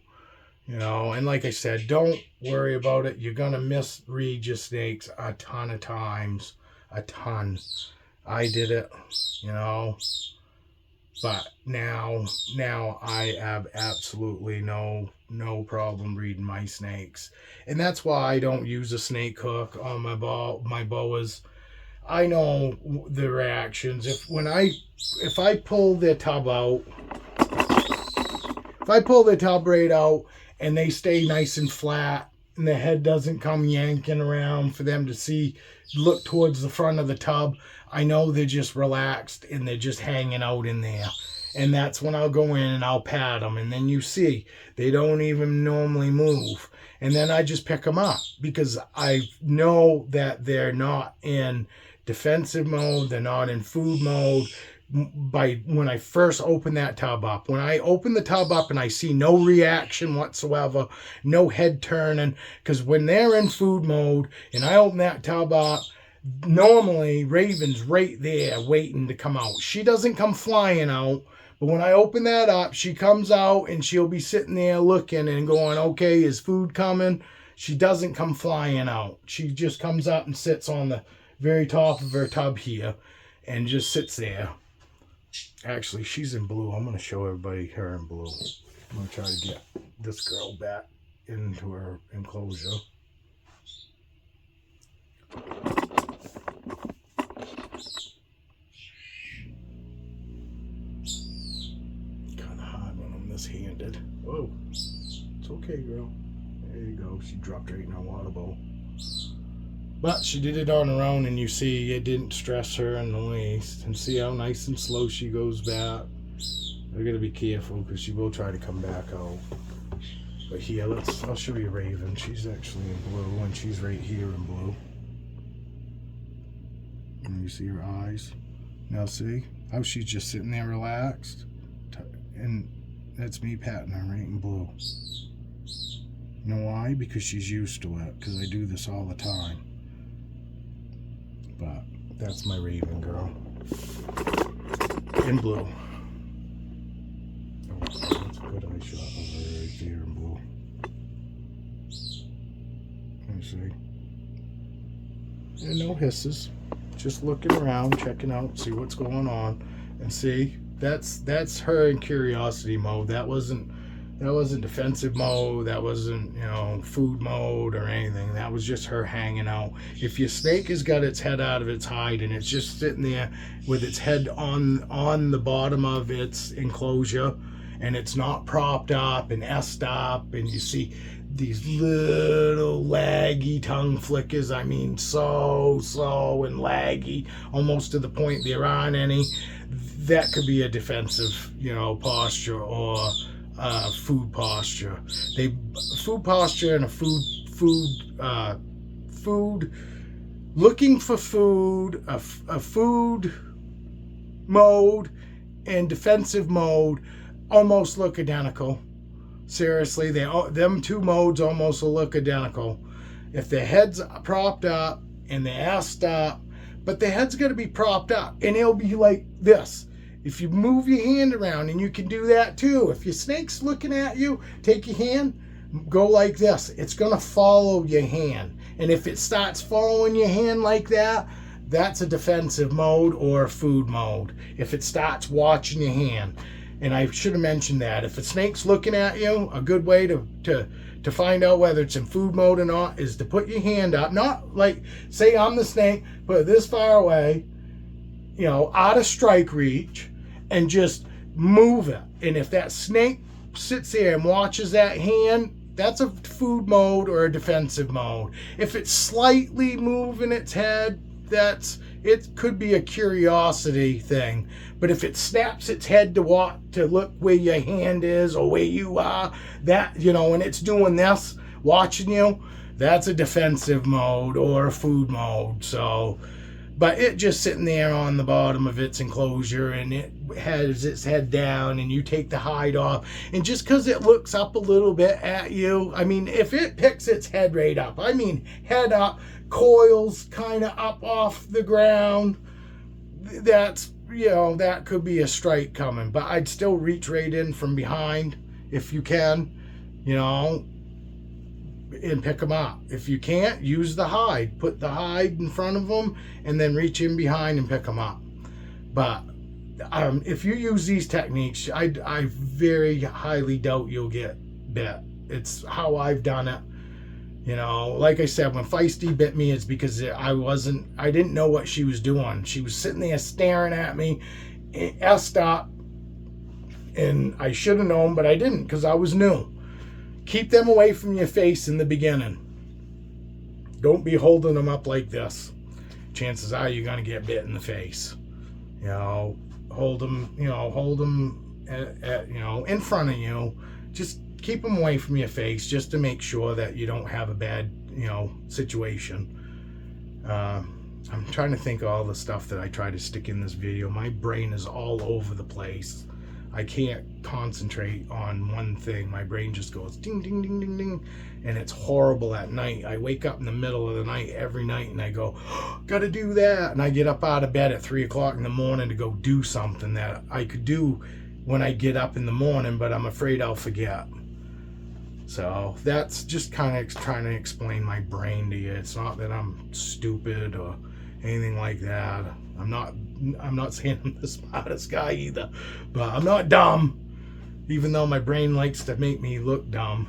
[SPEAKER 1] And like I said, don't worry about it. You're going to misread your snakes a ton of times. A ton. I did it, But now I have absolutely no problem reading my snakes. And that's why I don't use a snake hook on my Boas. I know the reactions. If I pull their tub out, if I pull the tub right out and they stay nice and flat and the head doesn't come yanking around for them to look towards the front of the tub, I know they're just relaxed and they're just hanging out in there. And that's when I'll go in and I'll pat them. And then you see, they don't even normally move. And then I just pick them up because I know that they're not in defensive mode. They're not in food mode. When I first open that tub up. When I open the tub up and I see no reaction whatsoever, no head turning, because when they're in food mode and I open that tub up, normally Raven's right there waiting to come out. She doesn't come flying out, but when I open that up, she comes out and she'll be sitting there looking and going, okay, is food coming? She doesn't come flying out. She just comes up and sits on the very top of her tub here and just sits there. Actually, she's in blue. I'm going to show everybody her in blue. I'm going to try to get this girl back into her enclosure. Kind of hard when I'm this-handed. Whoa. It's okay, girl. There you go. She dropped right in her water bowl. But she did it on her own, and you see it didn't stress her in the least. And see how nice and slow she goes back. They're going to be careful because she will try to come back out. But here, I'll show you Raven. She's actually in blue, and she's right here in blue. And you see her eyes. Now see how she's just sitting there relaxed? And that's me patting her right in blue. You know why? Because she's used to it, because I do this all the time. But that's my Raven girl. In blue. Oh, that's a good eye shot of her right there in blue. Let me see. And no hisses. Just looking around, checking out, see what's going on. And see, that's her in curiosity mode. That wasn't defensive mode. That wasn't, you know, food mode or anything. That was just her hanging out. If your snake has got its head out of its hide and it's just sitting there with its head on the bottom of its enclosure, and it's not propped up and essed up, and you see these little laggy tongue flickers, I mean so slow and laggy, almost to the point there aren't any, that could be a defensive, you know, posture or food posture. Food posture and a food looking for food, a food mode and defensive mode almost look identical. Seriously, them two modes almost look identical. If the head's propped up and the ass up, but the head's got to be propped up, and it'll be like this. If you move your hand around, and you can do that too. If your snake's looking at you, take your hand, go like this. It's going to follow your hand. And if it starts following your hand like that, that's a defensive mode or a food mode. If it starts watching your hand. And I should have mentioned that. If a snake's looking at you, a good way to find out whether it's in food mode or not is to put your hand up. Not like, say I'm the snake, put it this far away, you know, out of strike reach, and just move it. And if that snake sits there and watches that hand, that's a food mode or a defensive mode. If it's slightly moving its head, it could be a curiosity thing. But if it snaps its head to look where your hand is or where you are, that, you know, and it's doing this, watching you, that's a defensive mode or a food mode. So, but it just sitting there on the bottom of its enclosure, and it has its head down, and you take the hide off, and just because it looks up a little bit at you, I mean, if it picks its head right up, I mean head up, coils kind of up off the ground, that's, you know, that could be a strike coming. But I'd still reach right in from behind if you can, you know, and pick them up. If you can't, use the hide. Put the hide in front of them and then reach in behind and pick them up. But if you use these techniques, I very highly doubt you'll get bit. It's how I've done it. You know, like I said, when Feisty bit me, it's because I didn't know what she was doing. She was sitting there staring at me, essed up, and I should have known, but I didn't because I was new. Keep them away from your face in the beginning. Don't be holding them up like this. Chances are you're going to get bit in the face. You know, hold them at, you know, in front of you. Just keep them away from your face just to make sure that you don't have a bad, you know, situation. I'm trying to think of all the stuff that I try to stick in this video. My brain is all over the place. I can't concentrate on one thing. My brain just goes ding, ding, ding, ding, ding. And it's horrible at night. I wake up in the middle of the night every night and I go, oh, gotta do that. And I get up out of bed at 3 o'clock in the morning to go do something that I could do when I get up in the morning, but I'm afraid I'll forget. So that's just kind of trying to explain my brain to you. It's not that I'm stupid or anything like that. I'm not saying I'm the smartest guy either, but I'm not dumb, even though my brain likes to make me look dumb.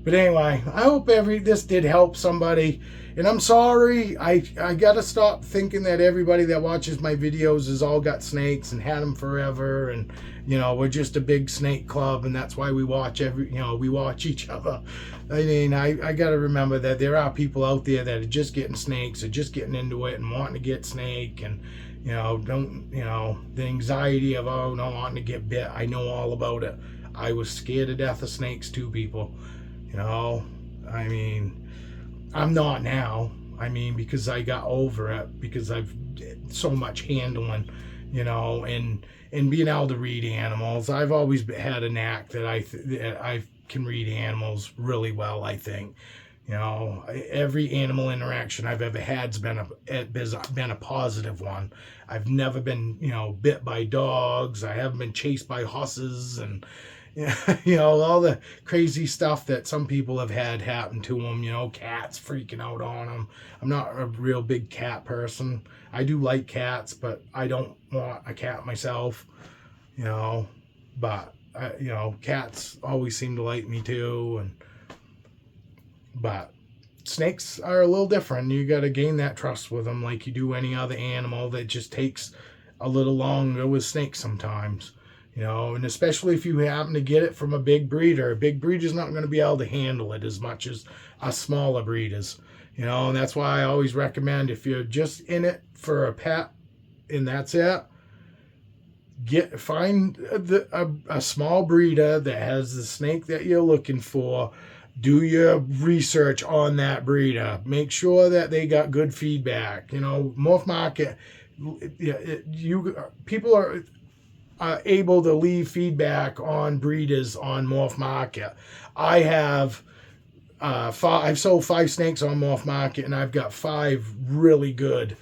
[SPEAKER 1] But anyway, I hope this did help somebody. And I'm sorry, I gotta stop thinking that everybody that watches my videos has all got snakes and had them forever, and you know, we're just a big snake club, and that's why we watch we watch each other. I mean, I gotta remember that there are people out there that are just getting snakes, or just getting into it and wanting to get snake, and the anxiety of not wanting to get bit. I know all about it. I was scared to death of snakes too, people. You know, I mean, I'm not now. I mean, because I got over it, because I've so much handling, you know, and being able to read animals. I've always had a knack that I can read animals really well, I think. You know, every animal interaction I've ever had's been a positive one. I've never been, you know, bit by dogs. I haven't been chased by horses, and you know, all the crazy stuff that some people have had happen to them. You know, cats freaking out on them. I'm not a real big cat person. I do like cats, but I don't want a cat myself. You know, but you know, cats always seem to like me too, but snakes are a little different. You got to gain that trust with them like you do any other animal. That just takes a little longer with snakes sometimes, you know, and especially if you happen to get it from a big breeder. A big breeder's not going to be able to handle it as much as a smaller breeders, you know, and that's why I always recommend, if you're just in it for a pet and that's it, find a small breeder that has the snake that you're looking for. Do your research on that breeder. Make sure that they got good feedback. You know, Morph Market, people are able to leave feedback on breeders on Morph Market. I've sold 5 snakes on Morph Market, and I've got 5 really good,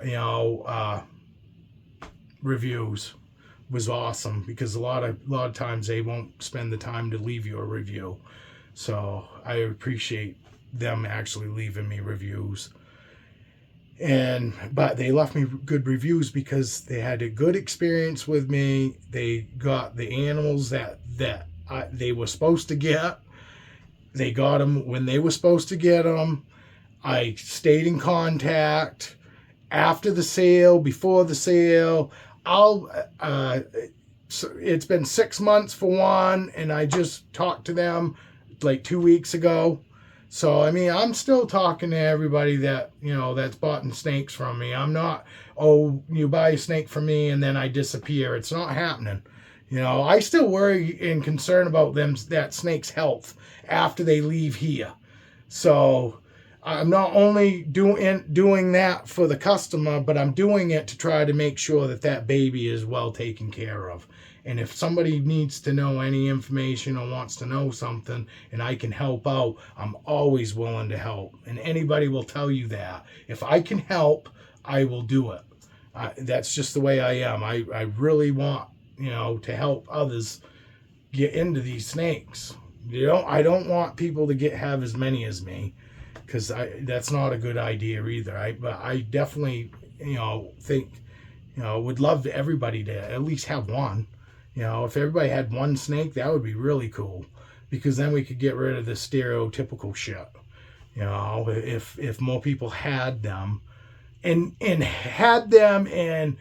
[SPEAKER 1] you know, reviews. Was awesome, because a lot of times they won't spend the time to leave you a review. So I appreciate them actually leaving me reviews. But they left me good reviews because they had a good experience with me. They got the animals that they were supposed to get. They got them when they were supposed to get them. I stayed in contact after the sale, before the sale. So it's been 6 months for one, and I just talked to them like 2 weeks ago. So I mean, I'm still talking to everybody that, you know, that's bought snakes from me. I'm not, oh, you buy a snake from me and then I disappear. It's not happening. You know, I still worry and concern about that snake's health after they leave here. So I'm not only doing that for the customer, but I'm doing it to try to make sure that baby is well taken care of. And if somebody needs to know any information or wants to know something and I can help out, I'm always willing to help. And anybody will tell you that. If I can help, I will do it. That's just the way I am. I really want, you know, to help others get into these snakes. I don't want people to have as many as me, because that's not a good idea either. But I definitely, you know, think, you know, would love everybody to at least have one. You know, if everybody had one snake, that would be really cool, because then we could get rid of the stereotypical shit. You know, if more people had them and had them and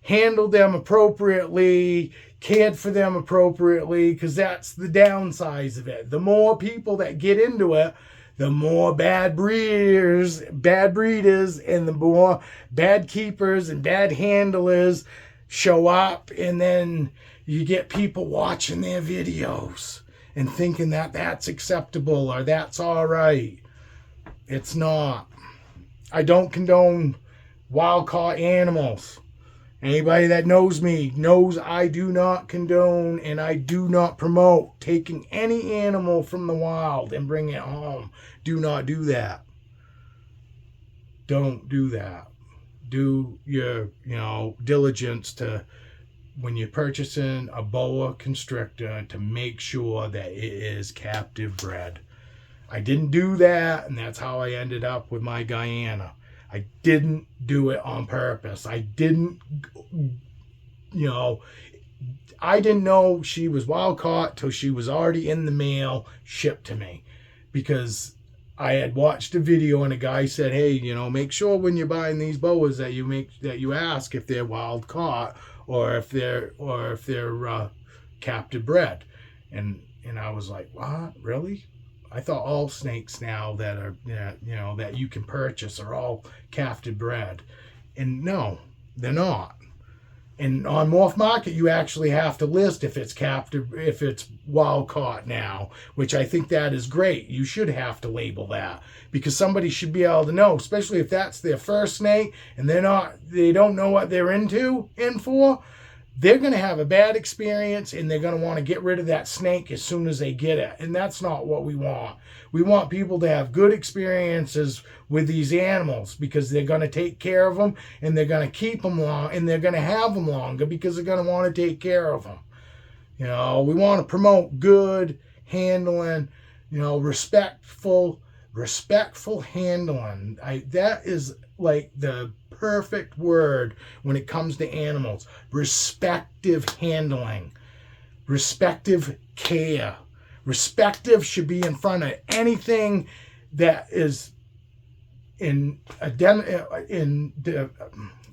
[SPEAKER 1] handled them appropriately, cared for them appropriately, because that's the downsides of it. The more people that get into it, the more bad breeders, and the more bad keepers and bad handlers show up, and then you get people watching their videos and thinking that that's acceptable or that's all right. It's not. I don't condone wild-caught animals. Anybody that knows me knows I do not condone and I do not promote taking any animal from the wild and bringing it home. Do not do that. Don't do that. Do your, you know, diligence to, when you're purchasing a boa constrictor, to make sure that it is captive bred. I didn't do that, and that's how I ended up with my Guyana. I didn't do it on purpose. I didn't, you know, I didn't know she was wild caught till she was already in the mail, shipped to me, because I had watched a video and a guy said, hey, you know, make sure when you're buying these boas that you ask if they're wild caught or if they're captive bred. And I was like, what? Really? I thought all snakes now that are, you know, that you can purchase are all captive bred. And no, they're not. And on Morph Market, you actually have to list if it's captive, if it's wild caught now, which I think that is great. You should have to label that because somebody should be able to know, especially if that's their first snake and they don't know what they're in for. They're going to have a bad experience and they're going to want to get rid of that snake as soon as they get it. And that's not what we want. We want people to have good experiences with these animals because they're going to take care of them and they're going to keep them long and they're going to have them longer because they're going to want to take care of them. You know, we want to promote good handling, you know, respectful handling. That is like the perfect word when it comes to animals. Respective handling, respective care. Respective should be in front of anything that is in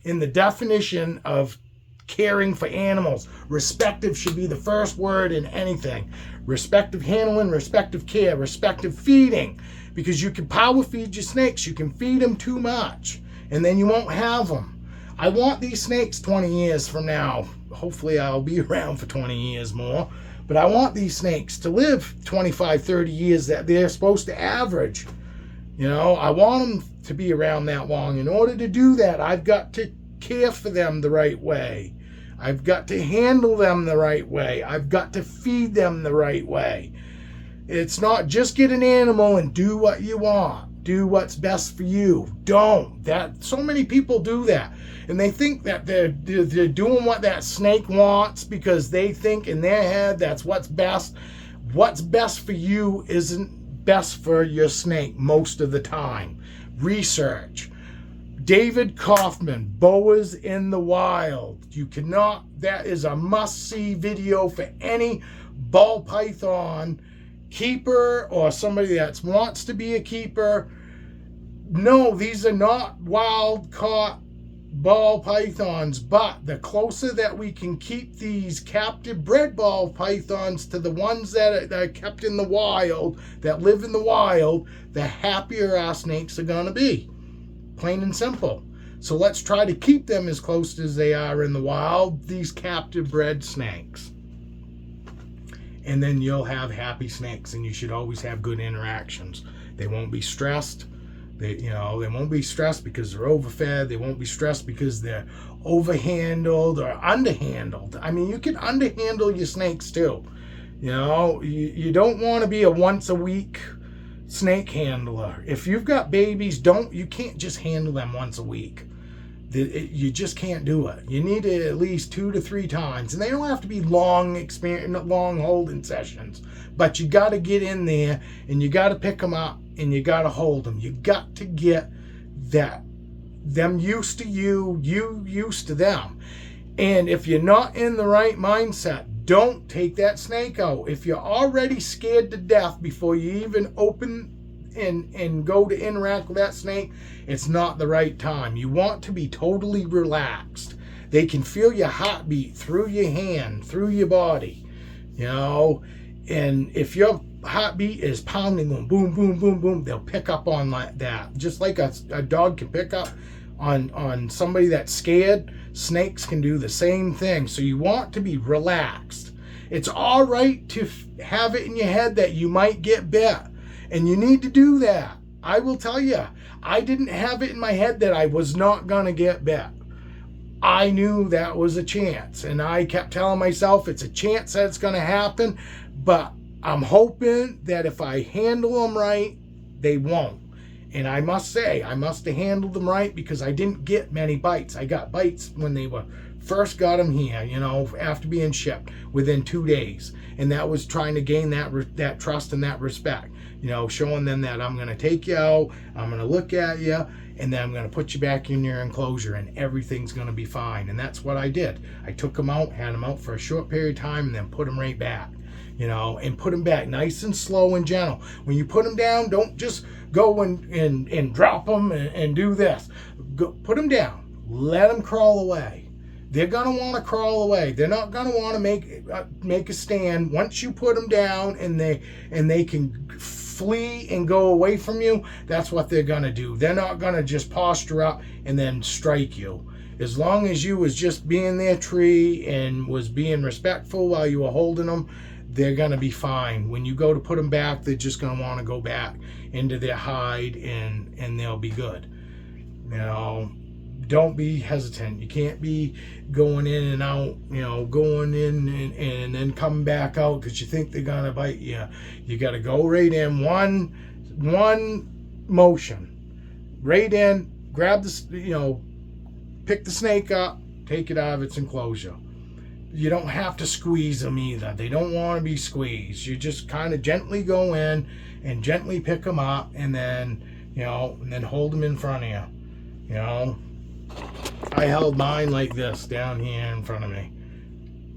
[SPEAKER 1] the definition of caring for animals. Respective should be the first word in anything. Respective handling, respective care, respective feeding. Because you can power feed your snakes. You can feed them too much and then you won't have them. I want these snakes 20 years from now. Hopefully I'll be around for 20 years more. But I want these snakes to live 25, 30 years that they're supposed to average. You know, I want them to be around that long. In order to do that, I've got to care for them the right way. I've got to handle them the right way. I've got to feed them the right way. It's not just get an animal and do what you want. Do what's best for you. Don't. So many people do that. And they think that they're doing what that snake wants because they think in their head that's what's best. What's best for you isn't best for your snake most of the time. Research. David Kaufman, Boas in the Wild. That is a must-see video for any ball python keeper or somebody that wants to be a keeper. No, these are not wild caught ball pythons, but the closer that we can keep these captive bred ball pythons to the ones that are kept in the wild, that live in the wild, the happier our snakes are going to be. Plain and simple. So let's try to keep them as close as they are in the wild, these captive bred snakes. And then you'll have happy snakes, and you should always have good interactions. They won't be stressed. They won't be stressed because they're overfed. They won't be stressed because they're overhandled or underhandled. I mean, you can underhandle your snakes too. You know, you don't want to be a once a week snake handler. If you've got babies, you can't just handle them once a week. You just can't do it. You need it at least 2 to 3 times, and they don't have to be long holding sessions. But you got to get in there, and you got to pick them up, and you got to hold them. You got to get them used to you used to them. And if you're not in the right mindset, don't take that snake out. If you're already scared to death before you even open and go to interact with that snake, it's not the right time. You want to be totally relaxed. They can feel your heartbeat through your hand, through your body, you know. And if your heartbeat is pounding them, boom, boom, boom, boom, they'll pick up on that. Just like a dog can pick up on somebody that's scared, snakes can do the same thing. So you want to be relaxed. It's all right to have it in your head that you might get bit. And you need to do that. I will tell you, I didn't have it in my head that I was not going to get bit. I knew that was a chance. And I kept telling myself it's a chance that it's going to happen. But I'm hoping that if I handle them right, they won't. And I must say, I must have handled them right because I didn't get many bites. I got bites when they first got them here, you know, after being shipped within 2 days. And that was trying to gain that trust and that respect. You know, showing them that I'm going to take you out, I'm going to look at you, and then I'm going to put you back in your enclosure, and everything's going to be fine. And that's what I did. I took them out, had them out for a short period of time, and then put them right back, you know, and put them back nice and slow and gentle. When you put them down, don't just go and drop them and do this. Put them down. Let them crawl away. They're going to want to crawl away. They're not going to want to make a stand. Once you put them down and they can flee and go away from you, that's what they're going to do. They're not going to just posture up and then strike you. As long as you was just being their tree and was being respectful while you were holding them, they're going to be fine. When you go to put them back, they're just going to want to go back into their hide, and they'll be good. You know, don't be hesitant. You can't be going in and out, you know, going in and then coming back out because you think they're going to bite you. You got to go right in, one motion. Right in, grab the, you know, pick the snake up, take it out of its enclosure. You don't have to squeeze them either. They don't want to be squeezed. You just kind of gently go in and gently pick them up, and then, you know, and then hold them in front of you. You know, I held mine like this down here in front of me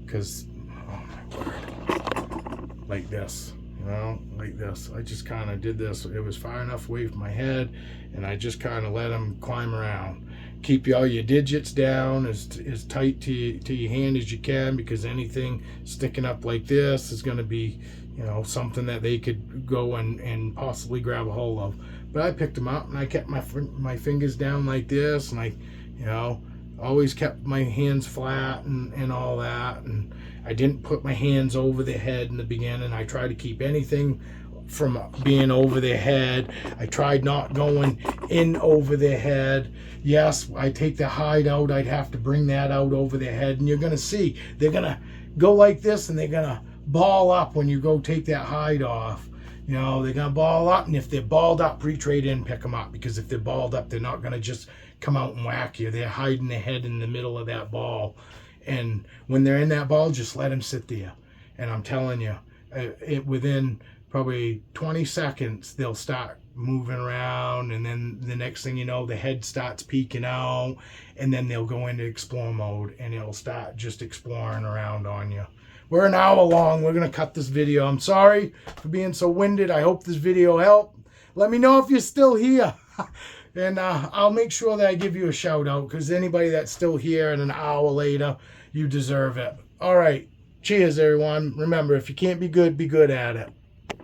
[SPEAKER 1] because, oh my word, like this. You know, like this. I just kind of did this. It was far enough away from my head, and I just kind of let them climb around. Keep all your digits down as tight to your hand as you can, because anything sticking up like this is going to be, you know, something that they could go and possibly grab a hold of. But I picked them up and I kept my fingers down like this, and I, you know, always kept my hands flat and all that. And I didn't put my hands over their head in the beginning. I tried to keep anything from being over their head. I tried not going in over their head. Yes, I take the hide out, I'd have to bring that out over their head, and you're going to see they're going to go like this, and they're going to ball up when you go take that hide off. You know, they're going to ball up, and if they're balled up, reach right in and pick them up, because if they're balled up, they're not going to just come out and whack you. They're hiding their head in the middle of that ball, and when they're in that ball, just let them sit there. And I'm telling you, within probably 20 seconds, they'll start moving around, and then the next thing you know, the head starts peeking out, and then they'll go into explore mode, and it'll start just exploring around on you. We're an hour long. We're going to cut this video. I'm sorry for being so winded. I hope this video helped. Let me know if you're still here. And I'll make sure that I give you a shout out, because anybody that's still here and an hour later, you deserve it. All right. Cheers, everyone. Remember, if you can't be good at it.